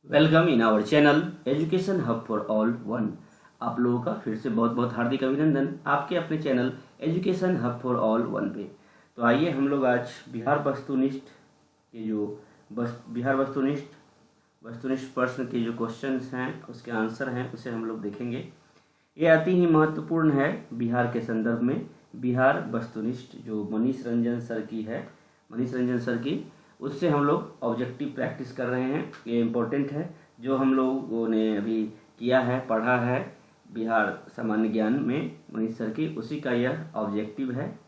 Welcome in our channel education hub for all one. आप लोगों का फिर से बहुत बहुत हार्दिक अभिनंदन आपके अपने channel education hub for all one पे। तो आइए हम लोग आज बिहार वस्तुनिष्ठ के जो बिहार वस्तुनिष्ठ प्रश्न के जो क्वेश्चंस हैं उसके आंसर हैं उसे हम लोग देखेंगे। ये अति ही महत्वपूर्ण है बिहार के संदर्भ में। बिहार वस्तुनिष्ठ जो मनीष रंजन सर की उससे हम लोग ऑब्जेक्टिव प्रैक्टिस कर रहे हैं। ये इम्पोर्टेंट है जो हम लोगों ने अभी किया है, पढ़ा है बिहार सामान्य ज्ञान में मनीष सर की, उसी का यह ऑब्जेक्टिव है,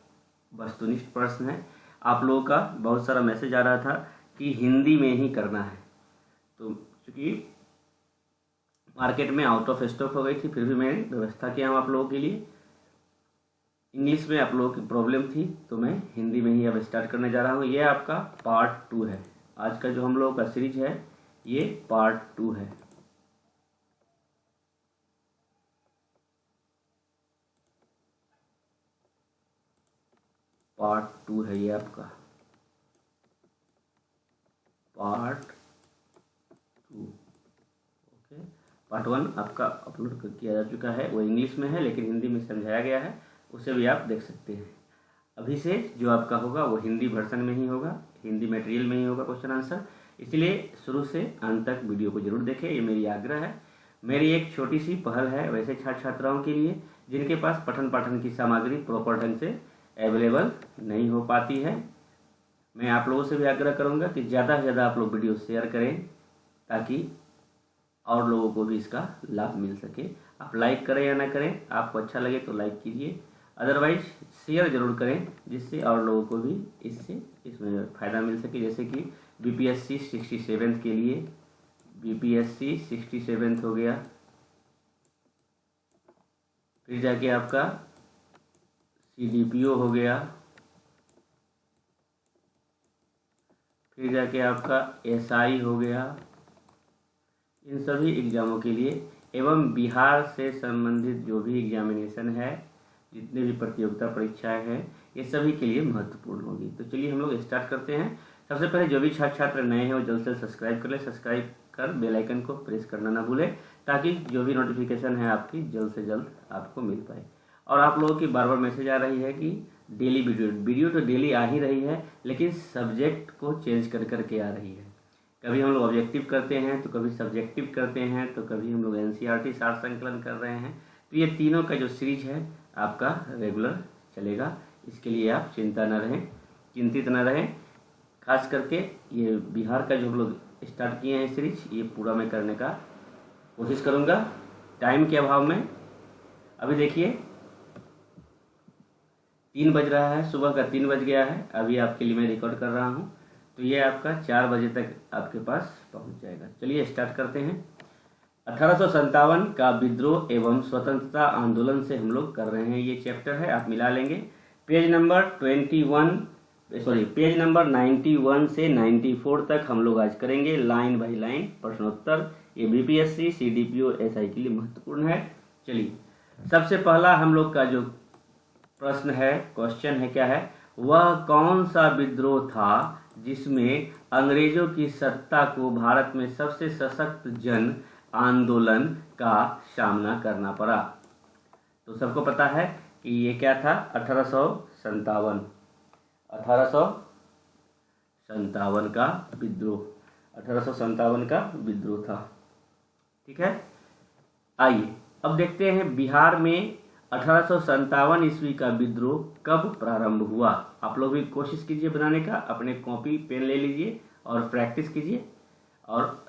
वस्तुनिष्ठ प्रश्न है। आप लोगों का बहुत सारा मैसेज आ रहा था कि हिंदी में ही करना है, तो चूँकि मार्केट में आउट ऑफ स्टॉक हो गई थी फिर भी मैंने व्यवस्था किया हूँ आप लोगों के लिए। इंग्लिश में आप लोगों की प्रॉब्लम थी तो मैं हिंदी में ही अब स्टार्ट करने जा रहा हूँ। ये आपका पार्ट 2 है। आज का जो हम लोगों का सीरीज है ये पार्ट 2 है। पार्ट 2 है ये आपका पार्ट 2। ओके, पार्ट 1 आपका अपलोड किया जा चुका है, वो इंग्लिश में है लेकिन हिंदी में समझाया गया है, उसे भी आप देख सकते हैं। अभी से जो आपका होगा वो हिंदी वर्जन में ही होगा, हिंदी मटेरियल में ही होगा क्वेश्चन आंसर। इसलिए शुरू से अंत तक वीडियो को जरूर देखें, ये मेरी आग्रह है। मेरी एक छोटी सी पहल है वैसे छात्र छात्राओं के लिए जिनके पास पठन पाठन की सामग्री प्रॉपर ढंग से अवेलेबल नहीं हो पाती है। मैं आप लोगों से भी आग्रह करूँगा कि ज़्यादा से ज़्यादा आप लोग वीडियो शेयर करें ताकि और लोगों को भी इसका लाभ मिल सके। आप लाइक करें या ना करें, आपको अच्छा लगे तो लाइक कीजिए, अदरवाइज शेयर जरूर करें जिससे और लोगों को भी इसमें फ़ायदा मिल सके। जैसे कि बीपीएससी 67 के लिए, बीपीएससी 67 हो गया, फिर जाके आपका सीडीपीओ हो गया, फिर जाके आपका एसआई हो गया। इन सभी एग्ज़ामों के लिए एवं बिहार से संबंधित जो भी एग्जामिनेशन है, जितने भी प्रतियोगिता परीक्षाएं हैं, ये सभी के लिए महत्वपूर्ण होगी। तो चलिए हम लोग स्टार्ट करते हैं। सबसे पहले जो भी छात्र नए हैं वो जल्द से सब्सक्राइब कर ले, सब्सक्राइब कर बेल आइकन को प्रेस करना ना भूलें ताकि जो भी नोटिफिकेशन है आपकी जल्द से जल्द आपको मिल पाए। और आप लोगों की बार बार मैसेज आ रही है कि डेली वीडियो तो डेली आ ही रही है लेकिन सब्जेक्ट को चेंज कर करके आ रही है। कभी हम लोग ऑब्जेक्टिव करते हैं तो कभी सब्जेक्टिव करते हैं तो कभी हम लोग एनसीईआरटी सार संकलन कर रहे हैं। तो ये तीनों का जो सीरीज है आपका रेगुलर चलेगा। इसके लिए आप चिंतित न रहें। खास करके ये बिहार का जो हम लोग स्टार्ट किए हैं सीरीज, ये पूरा मैं करने का कोशिश करूँगा टाइम के अभाव में। अभी देखिए 3 बज रहा है, सुबह का 3 बज गया है, अभी आपके लिए मैं रिकॉर्ड कर रहा हूँ, तो ये आपका 4 बजे तक आपके पास पहुँच जाएगा। चलिए स्टार्ट करते हैं। 1857 का विद्रोह एवं स्वतंत्रता आंदोलन से हम लोग कर रहे हैं, ये चैप्टर है, आप मिला लेंगे। पेज नंबर 91 से 94 तक हम लोग आज करेंगे लाइन बाय लाइन प्रश्नोत्तर। ये बीपीएससी सीडीपीओ एसआई के लिए महत्वपूर्ण है। चलिए सबसे पहला हम लोग का जो प्रश्न है, क्वेश्चन है, क्या है, वह कौन सा विद्रोह था जिसमें अंग्रेजों की सत्ता को भारत में सबसे सशक्त जन आंदोलन का सामना करना पड़ा। तो सबको पता है कि ये क्या था, 1857 का विद्रोह, 1857 का विद्रोह था। ठीक है, आइए अब देखते हैं बिहार में 1857 ईस्वी का विद्रोह कब प्रारंभ हुआ। आप लोग भी कोशिश कीजिए बनाने का, अपने कॉपी पेन ले लीजिए और प्रैक्टिस कीजिए और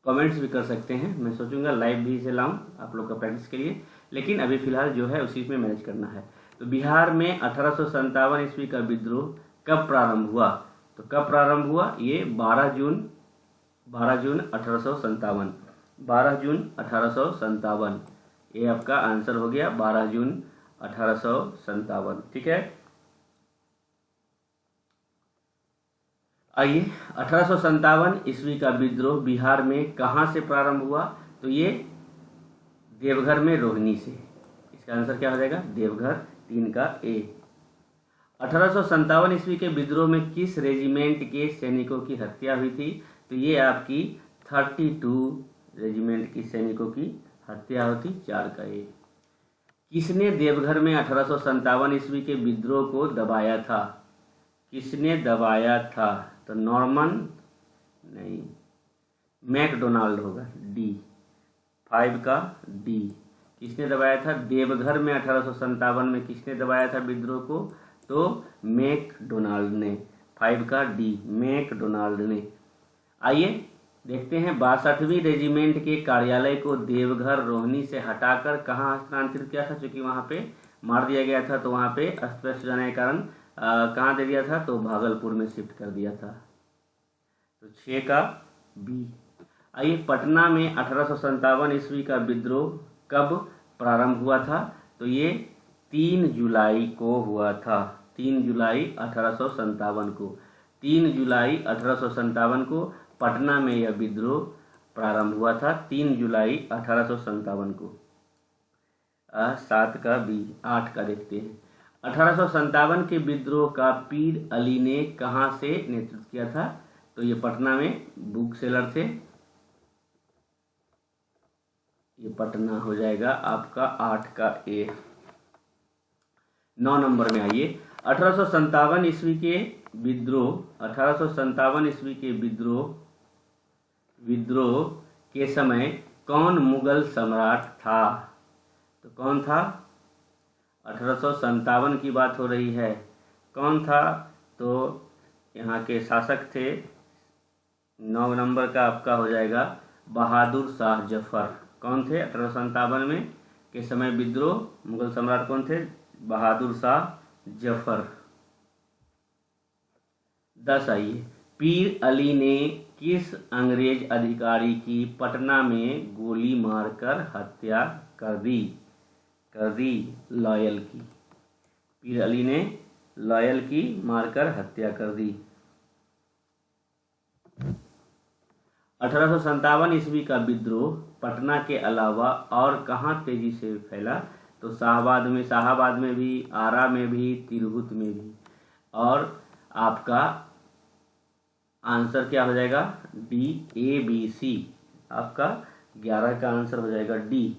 कमेंट्स भी कर सकते हैं। मैं सोचूंगा लाइव भी इसे लाऊं आप लोग का प्रैक्टिस के लिए, लेकिन अभी फिलहाल जो है उसी में मैनेज करना है। तो बिहार में 1857 ईस्वी का विद्रोह कब प्रारंभ हुआ, तो कब प्रारंभ हुआ, ये 12 जून 1857, ये आपका आंसर हो गया 12 जून 1857। ठीक है, आइए 1857 ईस्वी का विद्रोह बिहार में कहाँ से प्रारंभ हुआ, तो ये देवघर में रोहिणी से। इसका आंसर क्या हो जाएगा, देवघर, 3 का ए। 1857 ईस्वी के विद्रोह में किस रेजिमेंट के सैनिकों की हत्या हुई थी? तो ये आपकी 32 रेजिमेंट की सैनिकों की हत्या होती, 4 का ये। किसने देवघर में 1857 ईस्वी के विद्रोह को दबाया था? किसने दबाया था? तो नॉर्मन नहीं, मैकडोनाल्ड होगा, डी, 5 का डी। किसने दबाया था? देवघर में 1857 में किसने दबाया था विद्रोह को? तो मैकडोनाल्ड ने, 5 का डी, मैकडोनाल्ड ने। आइए देखते हैं 62वीं रेजिमेंट के कार्यालय को देवघर रोहिणी से हटाकर कहाँ स्थानांतरित किया था? क्योंकि वहाँ पे मार दिया गया था, तो वहाँ पे अस्त व्यस्त जाने के कारण कहाँ दे दिया था? तो भागलपुर में शिफ्ट कर दिया था। तो 6 का बी। आइए, पटना में 1857 ईस्वी का विद्रोह कब प्रारंभ हुआ था? तो ये 3 जुलाई को हुआ था, 3 जुलाई 1857 को। 3 जुलाई 1857 को पटना में यह विद्रोह प्रारंभ हुआ था, 3 जुलाई 1857 को। 7 का बी। 8 का देखते हैं। 1857 के विद्रोह का पीर अली ने कहाँ से नेतृत्व किया था? तो ये पटना में बुक सेलर थे। ये पटना हो जाएगा आपका 8 का ए। 9 नंबर में आइए, 1857 ईस्वी के विद्रोह 1857 ईस्वी के विद्रोह के समय कौन मुगल सम्राट था? तो कौन था? 1857 की बात हो रही है, कौन था? तो यहाँ के शासक थे, 9 नंबर का आपका हो जाएगा बहादुर शाह जफर। कौन थे 1857 में के समय विद्रोह? मुगल सम्राट कौन थे? बहादुर शाह जफर। 10 आइए, पीर अली ने किस अंग्रेज अधिकारी की पटना में गोली मारकर हत्या कर दी? लॉयल की। पीर अली ने लॉयल की मारकर हत्या कर दी। 1857 ईस्वी का विद्रोह पटना के अलावा और कहाँ तेजी से फैला? तो शाहाबाद में भी, आरा में भी, तिरहुत में भी। और आपका आंसर क्या हो जाएगा? डी, ए, बी, सी। आपका 11 का आंसर हो जाएगा डी।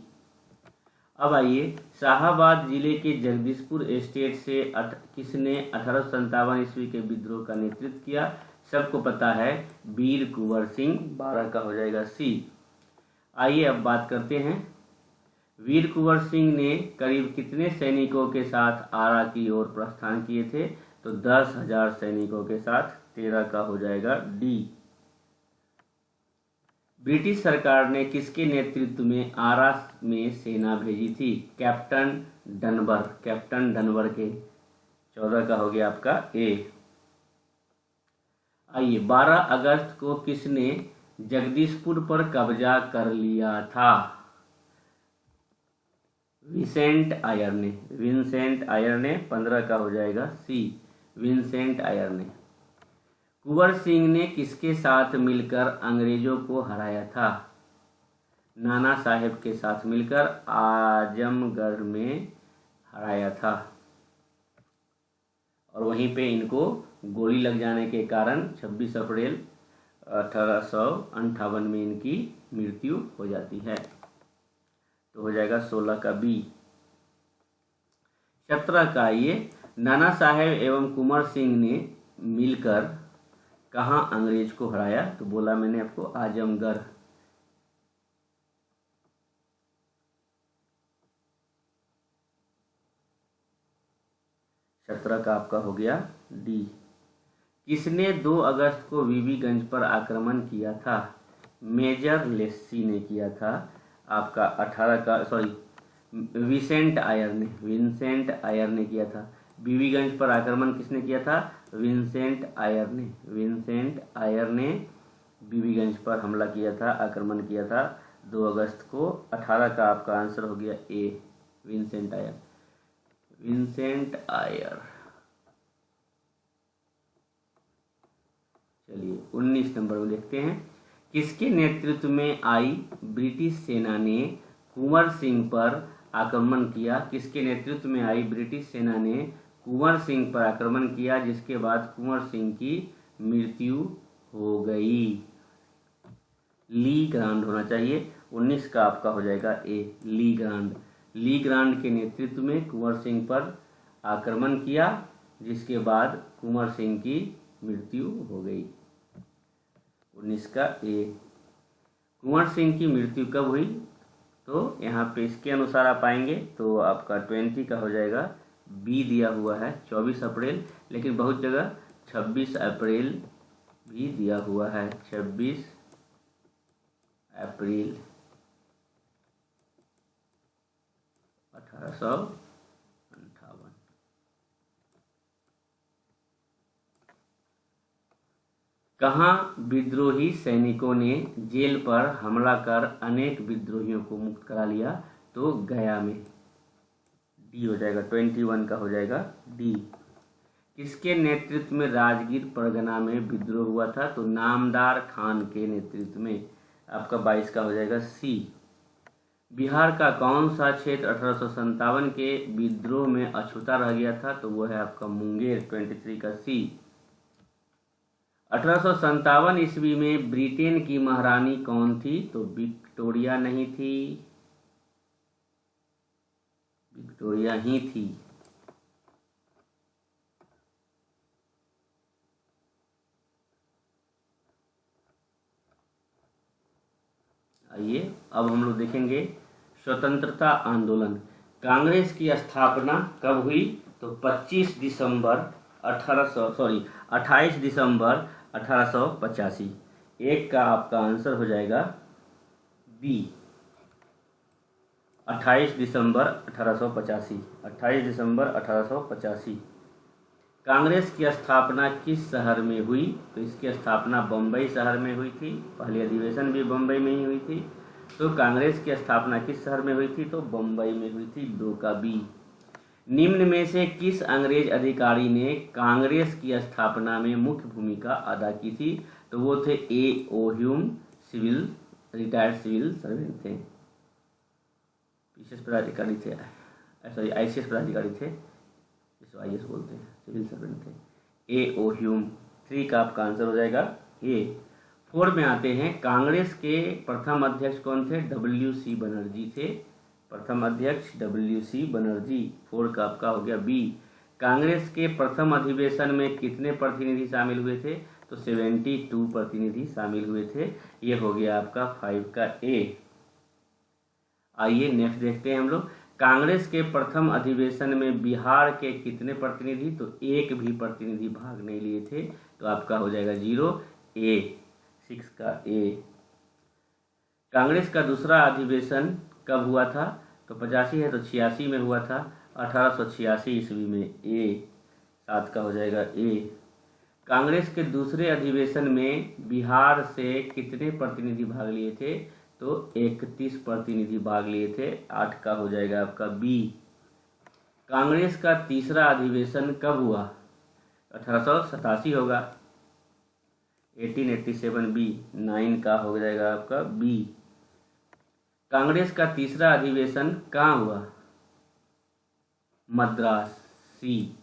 अब आइए, शाहाबाद जिले के जगदीशपुर एस्टेट से किसने 1857 ईस्वी के विद्रोह का नेतृत्व किया? सबको पता है, वीर कुंवर सिंह। 12 का हो जाएगा सी। आइए अब बात करते हैं, वीर कुंवर सिंह ने करीब कितने सैनिकों के साथ आरा की ओर प्रस्थान किए थे? तो 10,000 सैनिकों के साथ। 13 का हो जाएगा डी। ब्रिटिश सरकार ने किसके नेतृत्व में आरा में सेना भेजी थी? कैप्टन डनबर के। 14 का हो गया आपका ए। आइए, 12 अगस्त को किसने जगदीशपुर पर कब्जा कर लिया था? विंसेंट आयर ने। 15 का हो जाएगा सी, विंसेंट आयर ने। कुंवर सिंह ने किसके साथ मिलकर अंग्रेजों को हराया था? नाना साहेब के साथ मिलकर आजमगढ़ में हराया था, और वहीं पे इनको गोली लग जाने के कारण 26 अप्रैल 1858 में इनकी मृत्यु हो जाती है। तो हो जाएगा 16 का बी। 17 का ये, नाना साहेब एवं कुंवर सिंह ने मिलकर कहाँ अंग्रेज को हराया? तो बोला मैंने आपको, आजमगढ़। सत्रह का आपका हो गया डी। किसने 2 अगस्त को बीबीगंज पर आक्रमण किया था? मेजर लेस्सी ने किया था। आपका 18 का, सॉरी, विंसेंट आयर ने किया था। बीबीगंज पर आक्रमण किसने किया था? विंसेंट आयर ने बीबीगंज पर हमला किया था, आक्रमण किया था 2 अगस्त को। 18 का आपका आंसर हो गया ए, विंसेंट आयर। चलिए 19 नंबर में देखते हैं, किसके नेतृत्व में आई ब्रिटिश सेना ने कुंवर सिंह पर आक्रमण किया? किसके नेतृत्व में आई ब्रिटिश सेना ने कुंवर सिंह पर आक्रमण किया, जिसके बाद कुंवर सिंह की मृत्यु हो गई। ली ग्रांड होना चाहिए। 19 का आपका हो जाएगा ए, ली ग्रांड। ली ग्रांड के नेतृत्व में कुंवर सिंह पर आक्रमण किया, जिसके बाद कुंवर सिंह की मृत्यु हो गई। 19 का ए। कुंवर सिंह की मृत्यु कब हुई, तो यहाँ पे इसके अनुसार आप आएंगे तो आपका 20 का हो जाएगा बी दिया हुआ है 24 अप्रैल, लेकिन बहुत जगह 26 अप्रैल भी दिया हुआ है। 26 अप्रैल 1858। कहाँ विद्रोही सैनिकों ने जेल पर हमला कर अनेक विद्रोहियों को मुक्त करा लिया, तो गया में। डी हो जाएगा, 21 का हो जाएगा डी। किसके नेतृत्व में राजगीर परगना में विद्रोह हुआ था, तो नामदार खान के नेतृत्व में। आपका 22 का हो जाएगा सी। बिहार का कौन सा क्षेत्र 1857 के विद्रोह में अछूता रह गया था, तो वो है आपका मुंगेर। 23 का सी। 1857 ईस्वी में ब्रिटेन की महारानी कौन थी, तो विक्टोरिया नहीं थी, विक्टोरिया ही थी। आइए अब हम लोग देखेंगे स्वतंत्रता आंदोलन। कांग्रेस की स्थापना कब हुई, तो 28 दिसंबर 1885। एक का आपका आंसर हो जाएगा बी, 28 दिसंबर 1885। 28 दिसंबर 1885। कांग्रेस की स्थापना किस शहर में हुई, तो इसकी स्थापना बम्बई शहर में हुई थी। पहली अधिवेशन भी बम्बई में ही हुई थी। तो कांग्रेस की स्थापना किस शहर में हुई थी, तो बम्बई में हुई थी। 2 का बी। निम्न में से किस अंग्रेज अधिकारी ने कांग्रेस की स्थापना में मुख्य भूमिका अदा की थी, तो वो थे A O Hume, retired civil servant थे, पीसीएस पदाधिकारी थे, सॉरी आईसीएस पदाधिकारी थे, जिसको आईएएस बोलते हैं, सिविल सर्वेंट थे। A O Hume. 3 का आपका आंसर हो जाएगा ए। 4 में आते हैं, कांग्रेस के प्रथम अध्यक्ष कौन थे, WC बनर्जी थे। प्रथम अध्यक्ष WC बनर्जी। 4 का आपका हो गया बी। कांग्रेस के प्रथम अधिवेशन में कितने प्रतिनिधि शामिल हुए थे, तो 72 प्रतिनिधि शामिल हुए थे। ये हो गया आपका 5 का ए। आइए नेक्स्ट देखते हैं हम लोग। कांग्रेस के प्रथम अधिवेशन में बिहार के कितने प्रतिनिधि, तो एक भी प्रतिनिधि भाग नहीं लिए थे, तो आपका हो जाएगा 0 ए। 6 का ए। कांग्रेस का दूसरा अधिवेशन कब हुआ था, तो 85 है तो 86 में हुआ था, 1886 ईस्वी में। ए। 7 का हो जाएगा ए। कांग्रेस के दूसरे अधिवेशन में बिहार से कितने प्रतिनिधि भाग लिए थे, तो 31 प्रतिनिधि भाग लिए थे। 8 का हो जाएगा आपका बी। कांग्रेस का तीसरा अधिवेशन कब हुआ, 1887 होगा, 1887 बी। 9 का हो जाएगा आपका बी। कांग्रेस का तीसरा अधिवेशन कहाँ हुआ, मद्रास। सी।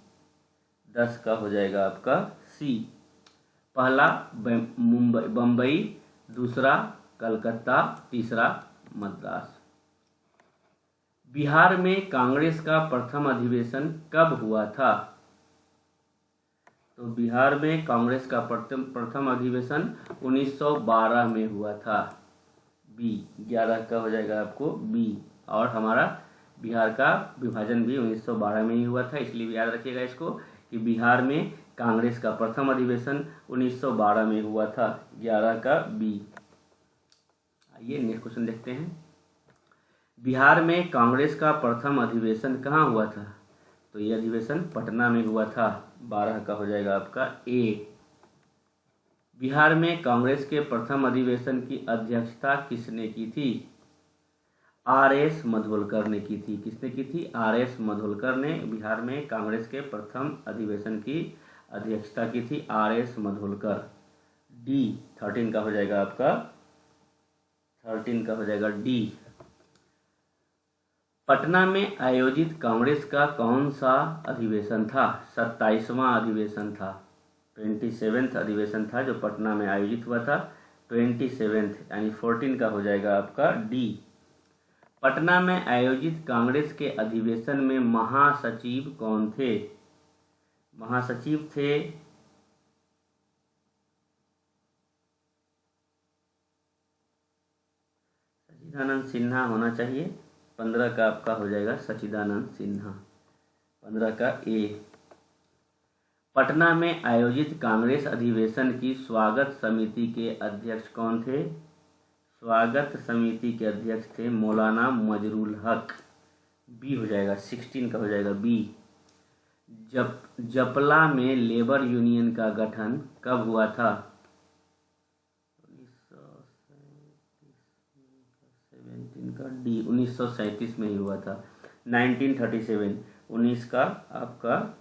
10 का हो जाएगा आपका सी। पहला बम्बई, दूसरा कलकत्ता, तीसरा मद्रास। बिहार में कांग्रेस का प्रथम अधिवेशन कब हुआ था, तो बिहार में कांग्रेस का प्रथम अधिवेशन 1912 में हुआ था। बी। 11 का हो जाएगा आपको बी। और हमारा बिहार का विभाजन भी 1912 में ही हुआ था, इसलिए याद रखिएगा इसको कि बिहार में कांग्रेस का प्रथम अधिवेशन 1912 में हुआ था। 11 का बी। आइए नेक्स्ट क्वेश्चन देखते हैं। बिहार में कांग्रेस का प्रथम अधिवेशन कहाँ हुआ था, तो यह अधिवेशन पटना में हुआ था। 12 का हो जाएगा आपका ए। बिहार में कांग्रेस के प्रथम अधिवेशन की अध्यक्षता किसने की थी, आर.एस. मधोलकर ने की थी। किसने की थी, आर.एस. मधोलकर ने बिहार में कांग्रेस के प्रथम अधिवेशन की अध्यक्षता की थी, आर.एस. मधोलकर। डी। 13 का हो जाएगा आपका, 13 का हो जाएगा डी। पटना में आयोजित कांग्रेस का कौन सा अधिवेशन था? 27वां अधिवेशन था, 27th अधिवेशन था जो पटना में आयोजित हुआ था। 27th यानी 14 का हो जाएगा आपका डी। पटना में आयोजित कांग्रेस के अधिवेशन में महासचिव कौन थे? महासचिव थे सच्चिदानंद सिन्हा होना चाहिए। 15 का आपका हो जाएगा सच्चिदानंद सिन्हा, 15 का ए। पटना में आयोजित कांग्रेस अधिवेशन की स्वागत समिति के अध्यक्ष कौन थे? स्वागत समिति के अध्यक्ष थे मौलाना मजरुल हक, बी हो जाएगा, 16 का हो जाएगा बी। जपला में लेबर यूनियन का गठन कब हुआ था? 1917 का डी, 1937 में ही हुआ था। 1937, 19 का आपका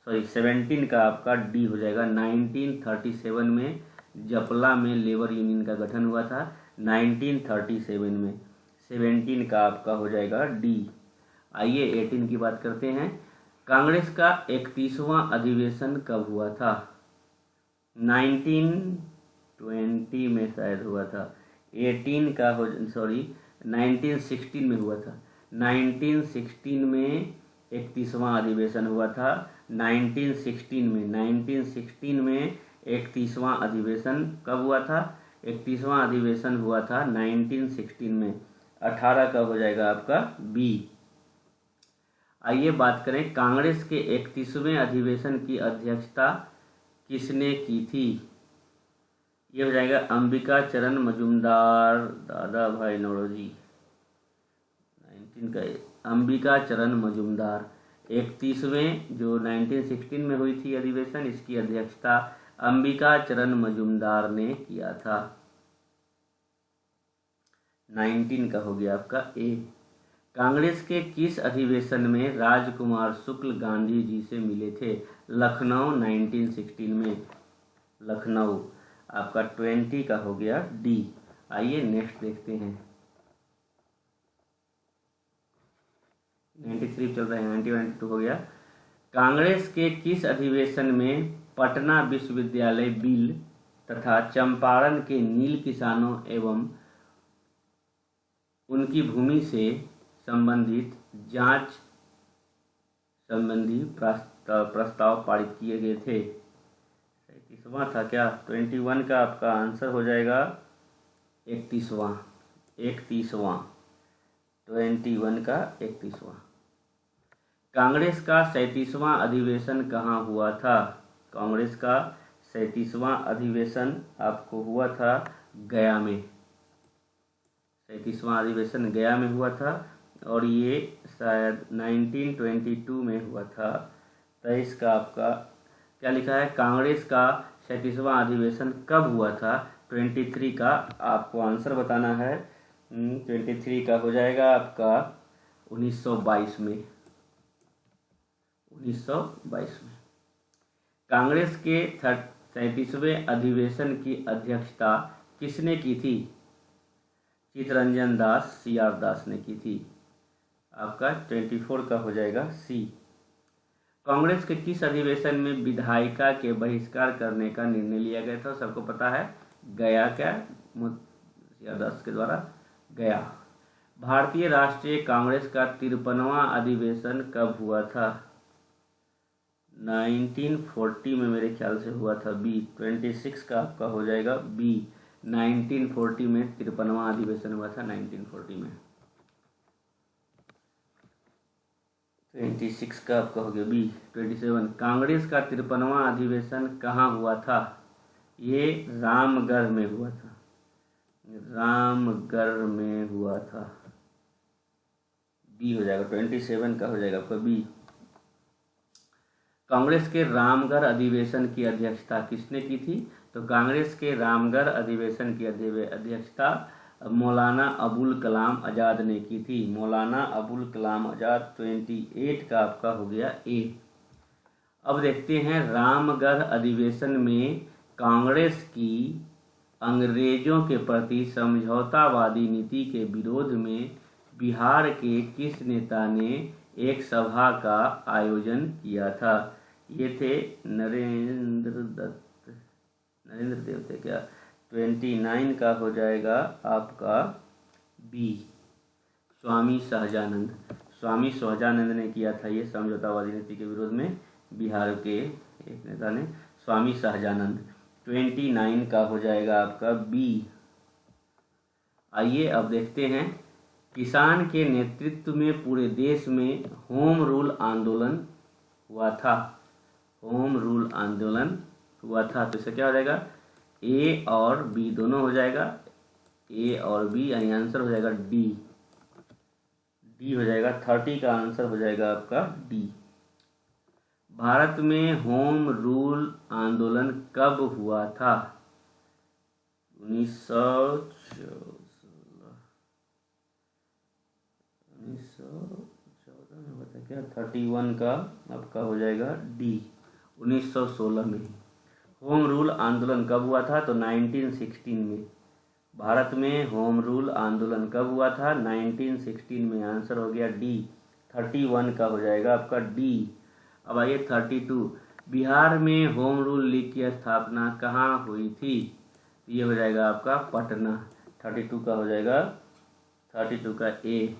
17 का आपका डी हो जाएगा। 1937 में जपला में लेबर यूनियन का गठन हुआ था, 1937 में। 17 का आपका हो जाएगा डी। आइए 18 की बात करते हैं। कांग्रेस का 31वां अधिवेशन कब हुआ था? 1920 में शायद हुआ था। 18 का 1916 में हुआ था। 1916 में 31वां अधिवेशन हुआ था। 1916 में 31वां अधिवेशन कब हुआ था? 31वां अधिवेशन हुआ था 1916 में। 18 का हो जाएगा आपका बी। आइए बात करें, कांग्रेस के 31वें अधिवेशन की अध्यक्षता किसने की थी? ये हो जाएगा अंबिका चरण मजूमदार, दादा भाई नौरोजी। 19 का अंबिका चरण मजूमदार। 31वें जो 1916 में हुई थी अधिवेशन, इसकी अध्यक्षता अंबिका चरण मजूमदार ने किया था। 19 का हो गया आपका ए। कांग्रेस के किस अधिवेशन में राजकुमार शुक्ल गांधी जी से मिले थे? लखनऊ, 1916 में, लखनऊ आपका 20 का हो गया डी। आइए नेक्स्ट देखते हैं। 93 चल रहे हैं, 92 हो गया। कांग्रेस के किस अधिवेशन में पटना विश्वविद्यालय बिल तथा चंपारण के नील किसानों एवं उनकी भूमि से संबंधित जांच संबंधी प्रस्ताव पारित किए गए थे? 31वां था क्या? 21 का आपका आंसर हो जाएगा 31वां, 31वां, 21 का 31वां। कांग्रेस का 37वां अधिवेशन कहाँ हुआ था? कांग्रेस का 37वां अधिवेशन आपको हुआ था गया में। 37वां अधिवेशन गया में हुआ था और ये शायद 1922 में हुआ था। 23 का आपका क्या लिखा है? कांग्रेस का 37वां अधिवेशन कब हुआ था? 23 का आपको आंसर बताना है। 23 का हो जाएगा आपका 1922 में, 1922 में। कांग्रेस के 37वें अधिवेशन की अध्यक्षता किसने की थी? चित्तरंजन दास, सीआर दास ने की थी। आपका 24 का हो जाएगा सी। कांग्रेस के किस अधिवेशन में विधायिका के बहिष्कार करने का निर्णय लिया गया था? सबको पता है, गया क्या, सीआर दास के द्वारा गया। भारतीय राष्ट्रीय कांग्रेस का 53वां अधिवेशन कब हुआ था? 1940 में मेरे ख्याल से हुआ था, बी। 26 का आपका हो जाएगा बी। 1940 में 53वां अधिवेशन हुआ था, 1940 में। 26 का आपका हो गया बी। 27 कांग्रेस का 53वां अधिवेशन कहाँ हुआ था? ये रामगढ़ में हुआ था, रामगढ़ में हुआ था, बी हो जाएगा। 27 का हो जाएगा आपका बी। कांग्रेस के रामगढ़ अधिवेशन की अध्यक्षता किसने की थी? तो कांग्रेस के रामगढ़ अधिवेशन की अध्यक्षता मौलाना अबुल कलाम आज़ाद ने की थी। मौलाना अबुल कलाम आज़ाद। 28 का आपका हो गया ए। अब देखते हैं, रामगढ़ अधिवेशन में कांग्रेस की अंग्रेजों के प्रति समझौतावादी नीति के विरोध में बिहार के किस नेता ने एक सभा का आयोजन किया था? ये थे नरेंद्र देव थे क्या? 29 का हो जाएगा आपका बी, स्वामी सहजानंद। स्वामी सहजानंद ने किया था ये समझौतावादी नीति के विरोध में, बिहार के एक नेता ने, स्वामी सहजानंद। 29 का हो जाएगा आपका बी। आइए अब देखते हैं, किसान के नेतृत्व में पूरे देश में होम रूल आंदोलन हुआ था। होम रूल आंदोलन हुआ था, तो इसका क्या हो जाएगा? ए और बी दोनों हो जाएगा, ए और बी, यानी आंसर हो जाएगा डी। डी हो जाएगा, 30 का आंसर हो जाएगा आपका डी। भारत में होम रूल आंदोलन कब हुआ था? 1914 में हुआ था क्या? 31 का आपका हो जाएगा डी, 1916 में। होम रूल आंदोलन कब हुआ था? तो 1916 में। भारत में होम रूल आंदोलन कब हुआ था? 1916 में। आंसर हो गया डी, 31 का हो जाएगा आपका डी। अब आइए 32, बिहार में होम रूल लीग की स्थापना कहाँ हुई थी? ये हो जाएगा आपका पटना। 32 का हो जाएगा, 32 का ए।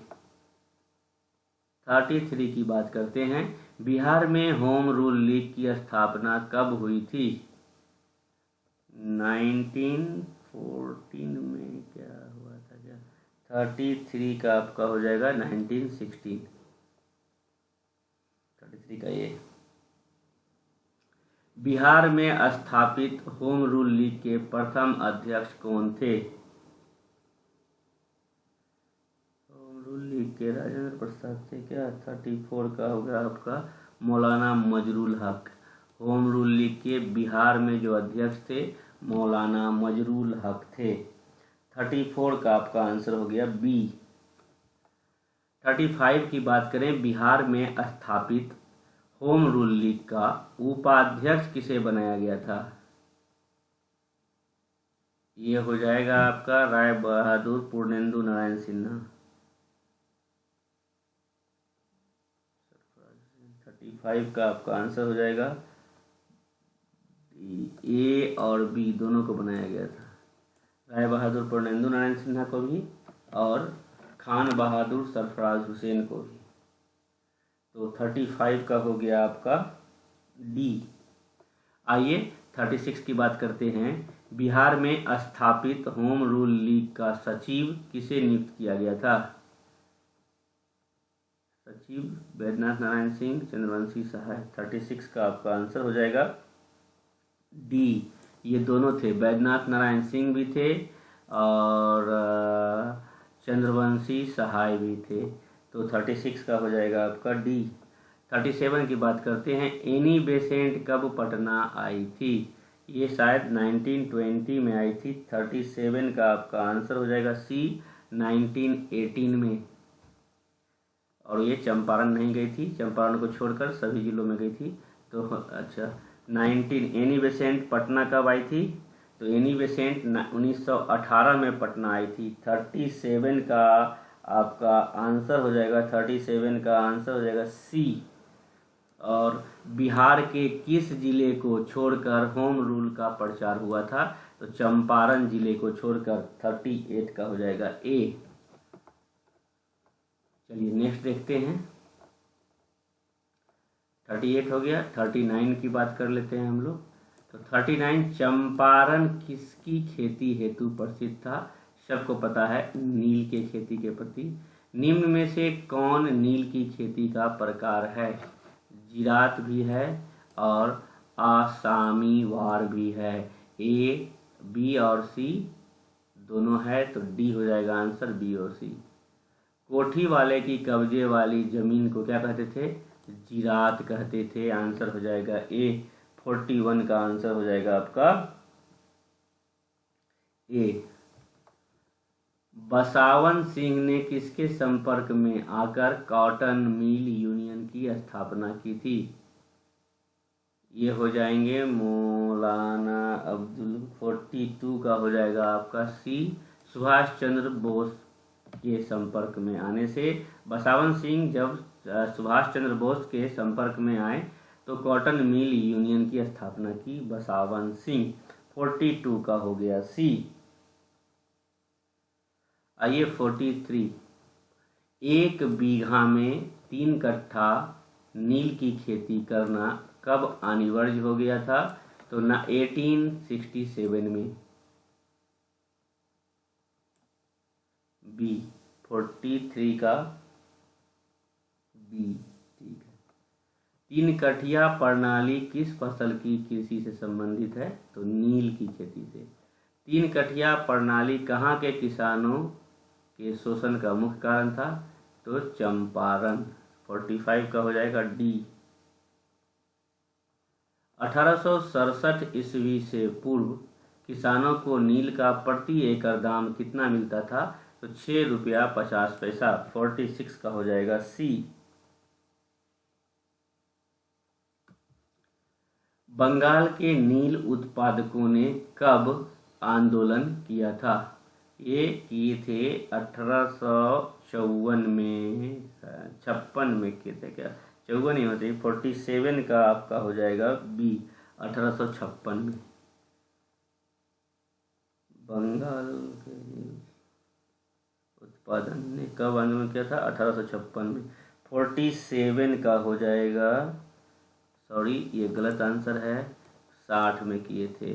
33 की बात करते हैं, बिहार में होम रूल लीग की स्थापना कब हुई थी? 1914 में क्या हुआ था क्या? 33 का आपका हो जाएगा 1916। 33 का ये। बिहार में स्थापित होम रूल लीग के प्रथम अध्यक्ष कौन थे? होम रूल लीग के राजेंद्र प्रसाद थे क्या? 34 का होगा आपका मौलाना मजरुल हक। होम रूल लीग के बिहार में जो अध्यक्ष थे मौलाना मजरुल हक थे। 34 का आपका आंसर हो गया बी। 35 की बात करें, बिहार में स्थापित होम रूल लीग का उपाध्यक्ष किसे बनाया गया था? ये हो जाएगा आपका राय बहादुर पूर्णेंदु नारायण सिन्हा। 35 का आपका आंसर हो जाएगा ए और बी दोनों को बनाया गया था, राय बहादुर पूर्णेंदु नारायण सिन्हा को भी और खान बहादुर सरफराज हुसैन को भी। तो 35 का हो गया आपका डी। आइए 36 की बात करते हैं, बिहार में स्थापित होम रूल लीग का सचिव किसे नियुक्त किया गया था? सचिव बैद्यनाथ नारायण सिंह, चंद्रवंशी सहाय। 36 का आपका आंसर हो जाएगा डी। ये दोनों थे, बैद्यनाथ नारायण सिंह भी थे और चंद्रवंशी सहाय भी थे। तो 36 का हो जाएगा आपका डी। 37 की बात करते हैं, एनी बेसेंट कब पटना आई थी? ये शायद 1920 में आई थी। 37 का आपका आंसर हो जाएगा सी, 1918 में। और ये चंपारण नहीं गई थी, चंपारण को छोड़कर सभी जिलों में गई थी। तो अच्छा, 19 एनी बेसेंट पटना कब आई थी? तो एनी बेसेंट 1918 में पटना आई थी। 37 का आपका आंसर हो जाएगा, 37 का आंसर हो जाएगा सी। और बिहार के किस जिले को छोड़कर होम रूल का प्रचार हुआ था? तो चंपारण जिले को छोड़कर। 38 का हो जाएगा ए। चलिए नेक्स्ट देखते हैं। 38 हो गया, 39 की बात कर लेते हैं हम लोग। तो 39, चंपारण किसकी खेती हेतु प्रसिद्ध था? सबको पता है, नील के खेती के प्रति। निम्न में से कौन नील की खेती का प्रकार है? जिरात भी है और आसामी वार भी है। ए, बी और सी दोनों है, तो डी हो जाएगा आंसर, बी और सी। कोठी वाले की कब्जे वाली जमीन को क्या कहते थे? जिरात कहते थे। आंसर हो जाएगा ए। 41 का आंसर हो जाएगा आपका ए। बसावन सिंह ने किसके संपर्क में आकर कॉटन मिल यूनियन की स्थापना की थी? ये हो जाएंगे मौलाना अब्दुल। 42 का हो जाएगा आपका सी, सुभाष चंद्र बोस के संपर्क में आने से। बसावन सिंह जब सुभाष चंद्र बोस के संपर्क में आए तो कॉटन मिल यूनियन की स्थापना की बसावन सिंह। 42 का हो गया सी। आइए 43, 1 बीघा में 3 कट्ठा नील की खेती करना कब अनिवार्य हो गया था? तो ना 1867 में। बी 43 का बी, ठीक है। 3 कठिया प्रणाली किस फसल की कृषि से संबंधित है? तो नील की खेती से। 3 कठिया प्रणाली कहाँ के किसानों के शोषण का मुख्य कारण था? तो चंपारण। 45 का हो जाएगा डी। 1867 ईस्वी से पूर्व किसानों को नील का प्रति एकड़ दाम कितना मिलता था? तो 6 रुपया 50 पैसा। 46 का हो जाएगा सी। बंगाल के नील उत्पादकों ने कब आंदोलन किया था? ये किए थे 1854 में, 56 में किए थे क्या? 54 ही होते। 47 का आपका हो जाएगा बी, 1856 में। बंगाल के उत्पादन ने कब आंदोलन किया था? 1856 में। 47 का हो जाएगा, सॉरी ये गलत आंसर है, 60 में किए थे।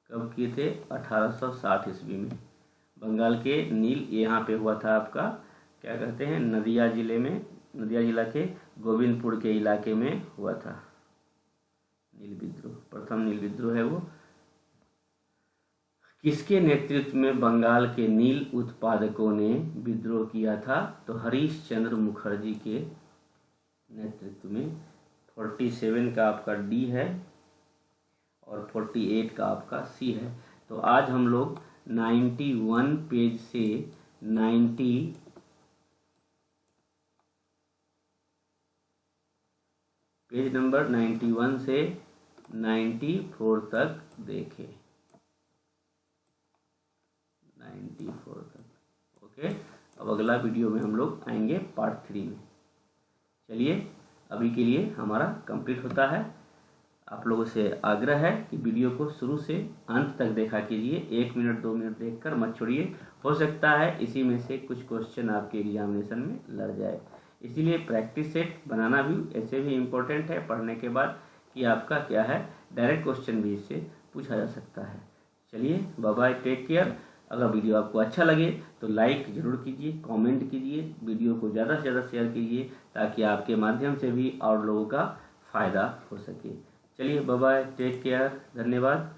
कब किए थे? 1860 ईस्वी में। बंगाल के नील यहाँ पे हुआ था आपका, क्या कहते हैं, नदिया जिले में, नदिया जिला के गोविंदपुर के इलाके में हुआ था नील विद्रोह। प्रथम नील विद्रोह है वो। किसके नेतृत्व में बंगाल के नील उत्पादकों ने विद्रोह किया था? तो हरीश चंद्र मुखर्जी के नेतृत्व में। 47 का आपका डी है और 48 का आपका सी है। तो आज हम लोग 91 पेज से 90 पेज नंबर 91 से 94 तक देखें। 94 तक, ओके। अब अगला वीडियो में हम लोग आएंगे पार्ट 3 में। चलिए अभी के लिए हमारा कंप्लीट होता है। आप लोगों से आग्रह है कि वीडियो को शुरू से अंत तक देखा कीजिए। 1 मिनट 2 मिनट देखकर मत छोड़िए। हो सकता है इसी में से कुछ क्वेश्चन आपके एग्जामिनेशन में लड़ जाए, इसीलिए प्रैक्टिस सेट बनाना भी ऐसे भी इम्पोर्टेंट है पढ़ने के बाद, कि आपका क्या है, डायरेक्ट क्वेश्चन भी इससे पूछा जा सकता है। चलिए बाय बाय, टेक केयर। अगर वीडियो आपको अच्छा लगे तो लाइक ज़रूर कीजिए, कमेंट कीजिए, वीडियो को ज़्यादा से ज़्यादा शेयर कीजिए ताकि आपके माध्यम से भी और लोगों का फ़ायदा हो सके। चलिए बाय बाय, टेक केयर, धन्यवाद।